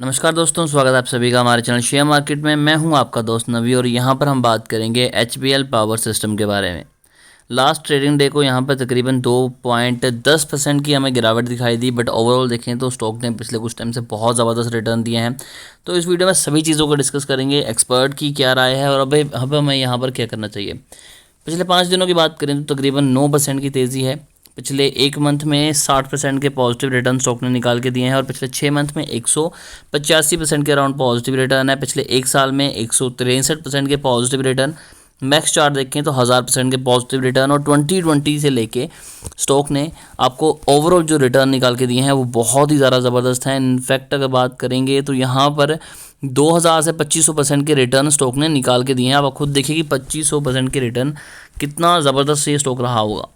नमस्कार दोस्तों, स्वागत है आप सभी का हमारे चैनल शेयर मार्केट में। मैं हूं आपका दोस्त नवी और यहां पर हम बात करेंगे HBL पावर सिस्टम के बारे में। लास्ट ट्रेडिंग डे को यहां पर तकरीबन 2.10% की हमें गिरावट दिखाई दी, बट ओवरऑल देखें तो स्टॉक ने पिछले कुछ टाइम से बहुत ज़बरदस्त रिटर्न दिए हैं। तो इस वीडियो में सभी चीज़ों को डिस्कस करेंगे, एक्सपर्ट की क्या राय है और अब हमें यहाँ पर क्या करना चाहिए। पिछले 5 दिनों की बात करें तो तकरीबन 9% की तेज़ी है। पिछले एक मंथ में 60% के पॉजिटिव रिटर्न स्टॉक ने निकाल के दिए हैं और पिछले 6 मंथ में 185% के अराउंड पॉजिटिव रिटर्न है। पिछले एक साल में 163% के पॉजिटिव रिटर्न। मैक्स चार्ट देखें तो 1000% के पॉजिटिव रिटर्न और 2020 से लेके स्टॉक ने आपको ओवरऑल जो रिटर्न निकाल के दिए हैं वो बहुत ही ज़्यादा ज़बरदस्त है। इनफैक्ट अगर बात करेंगे तो यहाँ पर 2000 से 2500% के रिटर्न स्टॉक ने निकाल के दिए हैं। आप खुद देखिए कि 2500% के रिटर्न कितना ज़बरदस्त ये स्टॉक रहा होगा।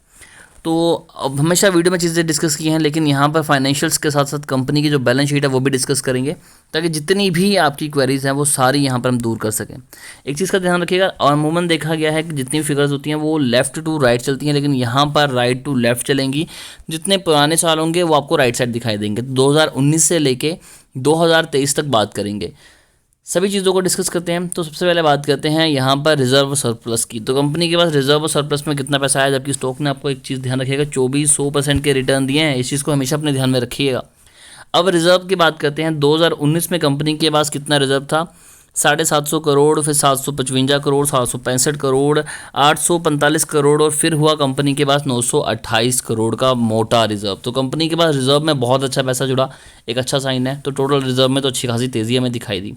तो अब हमेशा वीडियो में चीज़ें डिस्कस की हैं, लेकिन यहाँ पर फाइनेंशियल्स के साथ साथ कंपनी की जो बैलेंस शीट है वो भी डिस्कस करेंगे, ताकि जितनी भी आपकी क्वेरीज हैं वो सारी यहाँ पर हम दूर कर सकें। एक चीज़ का ध्यान रखिएगा, अमूमन देखा गया है कि जितनी फिगर्स होती हैं वो लेफ़्ट टू राइट चलती हैं, लेकिन यहाँ पर राइट टू लेफ़्ट चलेंगी। जितने पुराने साल होंगे वो आपको राइट साइड दिखाई देंगे। तो 2019 से लेके 2023 तक बात करेंगे, सभी चीज़ों को डिस्कस करते हैं। तो सबसे पहले बात करते हैं यहाँ पर रिजर्व सरप्लस की। तो कंपनी के पास रिजर्व सरप्लस में कितना पैसा है, जबकि स्टॉक ने आपको एक चीज़ ध्यान रखिएगा 2400% के रिटर्न दिए हैं। इस चीज़ को हमेशा अपने ध्यान में रखिएगा। अब रिजर्व की बात करते हैं। 2019 में कंपनी के पास कितना रिजर्व था, 750 करोड़, फिर 755 करोड़, 765 करोड़, 845 करोड़ और फिर हुआ कंपनी के पास 928 करोड़ का मोटा रिजर्व। तो कंपनी के पास रिजर्व में बहुत अच्छा पैसा जुड़ा, एक अच्छा साइन है। तो टोटल रिजर्व में तो अच्छी खासी तेज़ी हमें दिखाई दी।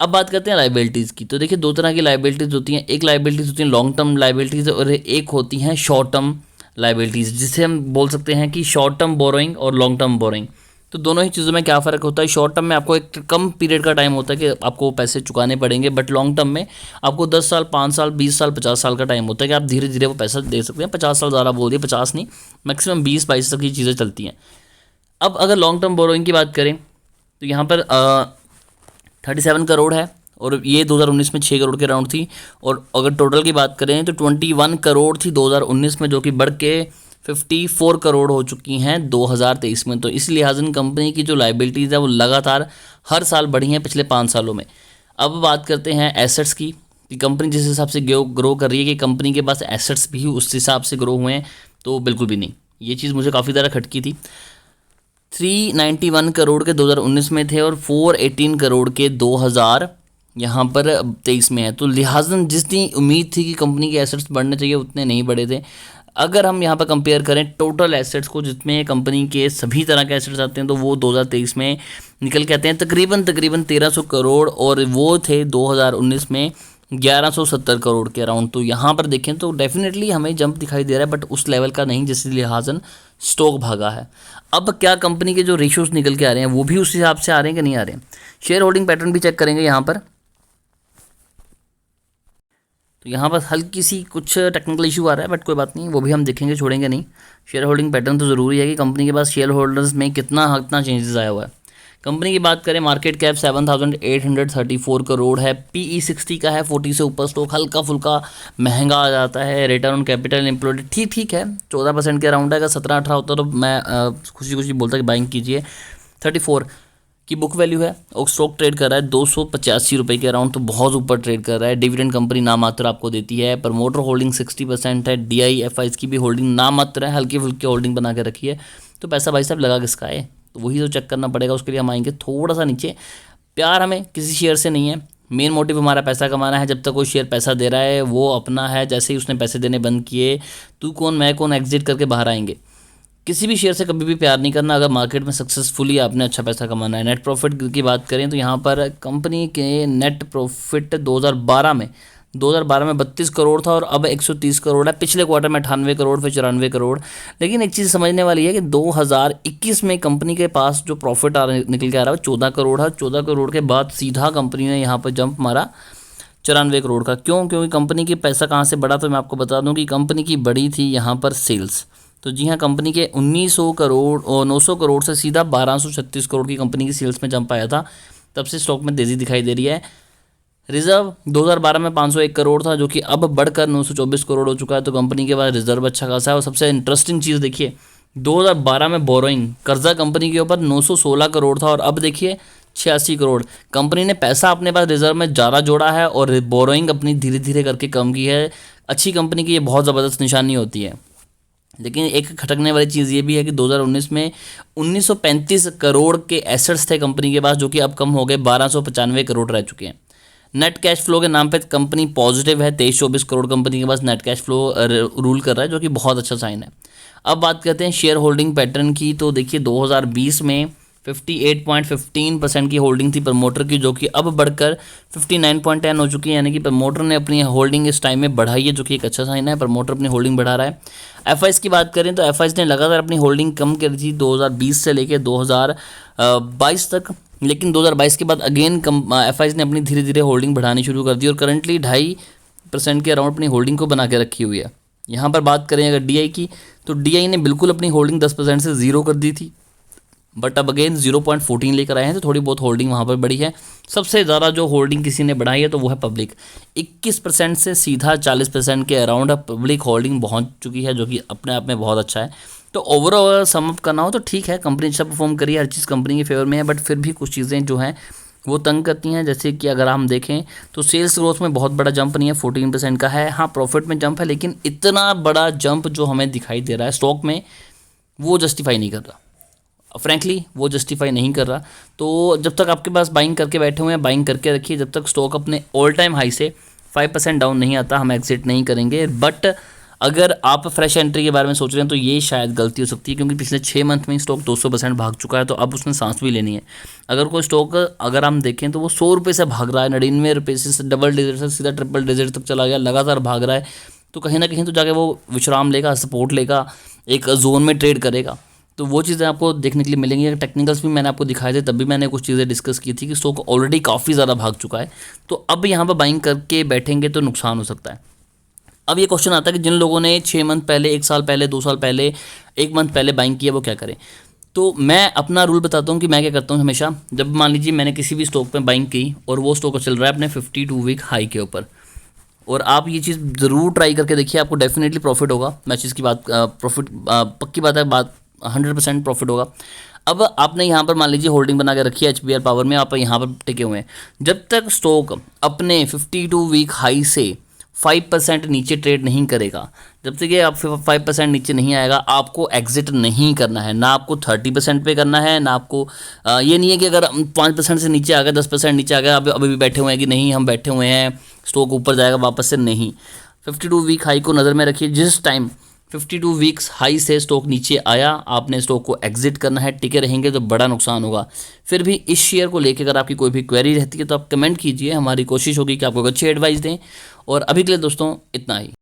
अब बात करते हैं लाइबिलिटीज़ की। तो देखिए, दो तरह की लाइबिलिटीज़ होती हैं। एक लाइबिलिटीज़ होती हैं लॉन्ग टर्म लाइबिलिटीज़ और एक होती हैं शॉर्ट टर्म लाइबिलिटीज़, जिसे हम बोल सकते हैं कि शॉर्ट टर्म बोरोइंग और लॉन्ग टर्म बोरोइंग। तो दोनों ही चीज़ों में क्या फ़र्क होता है। शॉर्ट टर्म में आपको एक कम पीरियड का टाइम होता है कि आपको पैसे चुकाने पड़ेंगे, बट लॉन्ग टर्म में आपको 10 साल, 5 साल, 20 साल, 50 साल का टाइम होता है कि आप धीरे धीरे वो पैसा दे सकते हैं। 50 साल ज़्यादा बोल दिए, 50 नहीं, मैक्सिमम 20-22 तक की चीज़ें चलती हैं। अब अगर लॉन्ग टर्म बोरोइंग की बात करें तो यहाँ पर 37 करोड़ है और ये 2019 में 6 करोड़ के राउंड थी। और अगर टोटल की बात करें तो 21 करोड़ थी 2019 में, जो कि बढ़ के 54 करोड़ हो चुकी हैं 2023 में। तो इस लिहाज कंपनी की जो लाइबिलिटीज़ है वो लगातार हर साल बढ़ी हैं पिछले 5 सालों में। अब बात करते हैं एसेट्स की कि कंपनी जिस हिसाब से ग्रो कर रही है कि कंपनी के पास एसेट्स भी उस हिसाब से ग्रो हुए हैं, तो बिल्कुल भी नहीं। ये चीज़ मुझे काफ़ी ज़्यादा खटकी थी। 391 करोड़ के 2019 में थे और 418 करोड़ के 2023 में है। तो लिहाजन जितनी उम्मीद थी कि कंपनी के एसेट्स बढ़ने चाहिए उतने नहीं बढ़े थे। अगर हम यहाँ पर कंपेयर करें टोटल एसेट्स को, जिसमें कंपनी के सभी तरह के एसेट्स आते हैं, तो वो 2023 में निकल के आते हैं तकरीबन 1300 करोड़ और वो थे 2019 में 1170 करोड़ के अराउंड। तो यहाँ पर देखें तो डेफिनेटली हमें जंप दिखाई दे रहा है, बट उस लेवल का नहीं जिस लिहाजन स्टॉक भागा है। अब क्या कंपनी के जो रेशियोज निकल के आ रहे हैं वो भी उस हिसाब से आ रहे हैं कि नहीं आ रहे हैं। शेयर होल्डिंग पैटर्न भी चेक करेंगे यहाँ पर। तो यहाँ पर हल्की सी कुछ टेक्निकल इशू आ रहा है, बट कोई बात नहीं, वो भी हम देखेंगे, छोड़ेंगे नहीं। शेयर होल्डिंग पैटर्न तो ज़रूरी है कि कंपनी के पास शेयर होल्डर्स में कितना चेंजेस आया हुआ है। कंपनी की बात करें, मार्केट कैप 7834 करोड़ है। PE 60 का है, 40 से ऊपर स्टॉक हल्का फुल्का महंगा आ जाता है। रिटर्न ऑन कैपिटल एम्प्लॉयड ठीक है, 14% के अराउंड है। अगर 17-18 होता तो मैं खुशी बोलता कि बाइंग कीजिए। 34 की बुक वैल्यू है और स्टॉक ट्रेड कर रहा है 285 रुपये के अराउंड, तो बहुत ऊपर ट्रेड कर रहा है। डिविडेंड कंपनी नामात्र आपको देती है। प्रमोटर होल्डिंग 60% है। DIFIs की भी होल्डिंग नामात्र है, हल्की फुल्की होल्डिंग बना के रखी है। तो पैसा भाई साहब लगा किसका है, तो वही तो चेक करना पड़ेगा। उसके लिए हम आएंगे थोड़ा सा नीचे। प्यार हमें किसी शेयर से नहीं है, मेन मोटिव हमारा पैसा कमाना है। जब तक कोई शेयर पैसा दे रहा है वो अपना है, जैसे ही उसने पैसे देने बंद किए तू कौन मैं कौन एग्जिट करके बाहर आएंगे। किसी भी शेयर से कभी भी प्यार नहीं करना अगर मार्केट में सक्सेसफुली आपने अच्छा पैसा कमाना है। नेट प्रॉफिट की बात करें तो यहाँ पर कंपनी के नेट प्रॉफिट 2012 में 32 करोड़ था और अब 130 करोड़ है। पिछले क्वार्टर में 98 करोड़, फिर 94 करोड़। लेकिन एक चीज़ समझने वाली है कि 2021 में कंपनी के पास जो प्रॉफिट निकल के आ रहा है वो 14 करोड़ है। 14 करोड़ के बाद सीधा कंपनी ने यहाँ पर जंप मारा 94 करोड़ का। क्योंकि कंपनी की पैसा कहाँ से बढ़ा, तो मैं आपको बता दूँ कि कंपनी की बड़ी थी यहाँ पर सेल्स। तो जी हाँ, कंपनी के 1900 करोड़ और 900 करोड़ से सीधा 1236 करोड़ की कंपनी की सेल्स में जंप आया था। तब से स्टॉक में तेज़ी दिखाई दे रही है। रिजर्व 2012 में 501 करोड़ था, जो कि अब बढ़कर 924 करोड़ हो चुका है। तो कंपनी के पास रिजर्व अच्छा खासा है। और सबसे इंटरेस्टिंग चीज़ देखिए, 2012 में बोरोइंग कर्जा कंपनी के ऊपर 916 करोड़ था और अब देखिए 86 करोड़। कंपनी ने पैसा अपने पास रिजर्व में ज़्यादा जोड़ा है और बोरोइंग अपनी धीरे धीरे करके कम की है। अच्छी कंपनी की ये बहुत ज़बरदस्त निशानी होती है। लेकिन एक खटकने वाली चीज़ ये भी है कि 2019 में 1935 करोड़ के एसेट्स थे कंपनी के पास, जो कि अब कम हो गए 1295 करोड़ रह चुके हैं। नेट कैश फ्लो के नाम पे कंपनी पॉजिटिव है, 23-24 करोड़ कंपनी के पास नेट कैश फ्लो रूल कर रहा है, जो कि बहुत अच्छा साइन है। अब बात करते हैं शेयर होल्डिंग पैटर्न की। तो देखिए 2020 में 58.15% की होल्डिंग थी प्रमोटर की, जो कि अब बढ़कर 59.10 हो चुकी है। यानी कि प्रमोटर ने अपनी होल्डिंग इस टाइम में बढ़ाई है, जो कि एक अच्छा साइन है। प्रमोटर अपनी होल्डिंग बढ़ा रहा है। एफआईज की बात करें तो एफआईज ने लगातार अपनी होल्डिंग कम करी थी 2020 से लेकर 2022 तक, लेकिन 2022 के बाद अगेन एफआईज ने अपनी धीरे धीरे होल्डिंग बढ़ानी शुरू कर दी और करंटली 2.5% के अराउंड अपनी होल्डिंग को बना के रखी हुई है। यहाँ पर बात करें अगर डीआई की, तो डीआई ने बिल्कुल अपनी होल्डिंग 10% से ज़ीरो कर दी थी, बट अब अगेन 0.14 लेकर आए हैं, तो थोड़ी बहुत होल्डिंग वहाँ पर बढ़ी है। सबसे ज़्यादा जो होल्डिंग किसी ने बढ़ाई है तो वो है पब्लिक, 21% से सीधा 40% के अराउंड अब पब्लिक होल्डिंग पहुँच चुकी है, जो कि अपने आप में बहुत अच्छा है। तो ओवरऑल समअप करना हो तो ठीक है, कंपनी अच्छा परफॉर्म करी है, हर चीज़ कंपनी के फेवर में है, बट फिर भी कुछ चीज़ें जो हैं वो तंग करती हैं। जैसे कि अगर हम देखें तो सेल्स ग्रोथ में बहुत बड़ा जंप नहीं है, 14% का है। हाँ, प्रॉफिट में जंप है, लेकिन इतना बड़ा जंप जो हमें दिखाई दे रहा है स्टॉक में, वो जस्टिफाई नहीं कर रहा। फ्रैंकली वो जस्टिफाई नहीं कर रहा। तो जब तक आपके पास बाइंग करके बैठे हुए हैं, बाइंग करके रखिए। जब तक स्टॉक अपने ऑल टाइम हाई से 5% डाउन नहीं आता, हम एग्जिट नहीं करेंगे। बट अगर आप फ्रेश एंट्री के बारे में सोच रहे हैं तो ये शायद गलती हो सकती है, क्योंकि पिछले 6 मंथ में स्टॉक 200% भाग चुका है, तो अब उसने सांस भी लेनी है। अगर कोई स्टॉक अगर हम देखें तो वो 100 रुपये से भाग रहा है, 99 रुपये से डबल डिजिट से सीधा ट्रिपल डिजिट तक चला गया, लगातार भाग रहा है, तो कहीं ना कहीं तो जाके वो विश्राम लेगा, सपोर्ट लेगा, एक जोन में ट्रेड करेगा। तो वो चीज़ें आपको देखने के लिए मिलेंगी। टेक्निकल्स भी मैंने आपको दिखाए थे, तब भी मैंने कुछ चीज़ें डिस्कस की थी कि स्टॉक ऑलरेडी काफ़ी ज़्यादा भाग चुका है, तो अब यहाँ पर बाइंग करके बैठेंगे तो नुकसान हो सकता है। अब ये क्वेश्चन आता है कि जिन लोगों ने 6 मंथ पहले, 1 साल पहले, 2 साल पहले, 1 मंथ पहले बाइंग किया, वो क्या करें। तो मैं अपना रूल बताता हूँ कि मैं क्या करता हूँ हमेशा। जब मान लीजिए मैंने किसी भी स्टॉक पे बाइंग की और वो स्टॉक चल रहा है अपने 52 वीक हाई के ऊपर, और आप ये चीज़ ज़रूर ट्राई करके देखिए, आपको डेफिनेटली प्रॉफिट होगा। मैं चीज़ की बात प्रॉफिट पक्की बात है, बात 100% प्रॉफिट होगा। अब आपने यहाँ पर मान लीजिए होल्डिंग बना के रखी है HBL पावर में, आप यहाँ पर टिके हुए हैं। जब तक स्टॉक अपने 52 वीक हाई से 5% नीचे ट्रेड नहीं करेगा, जब तक ये आप 5% नीचे नहीं आएगा, आपको एग्जिट नहीं करना है। ना आपको 30% पे करना है, ना आपको ये नहीं है कि अगर 5% से नीचे आ गया, 10% नीचे आ गया, अभी भी बैठे हुए हैं कि नहीं हम बैठे हुए हैं, स्टॉक ऊपर जाएगा वापस से, नहीं। 52 वीक हाई को नज़र में रखिए। जिस टाइम 52 वीक्स हाई से स्टॉक नीचे आया, आपने स्टॉक को एग्जिट करना है। टिके रहेंगे तो बड़ा नुकसान होगा। फिर भी इस शेयर को लेकर अगर आपकी कोई भी क्वेरी रहती है तो आप कमेंट कीजिए, हमारी कोशिश होगी कि आपको अच्छी एडवाइस दें। और अभी के लिए दोस्तों इतना ही।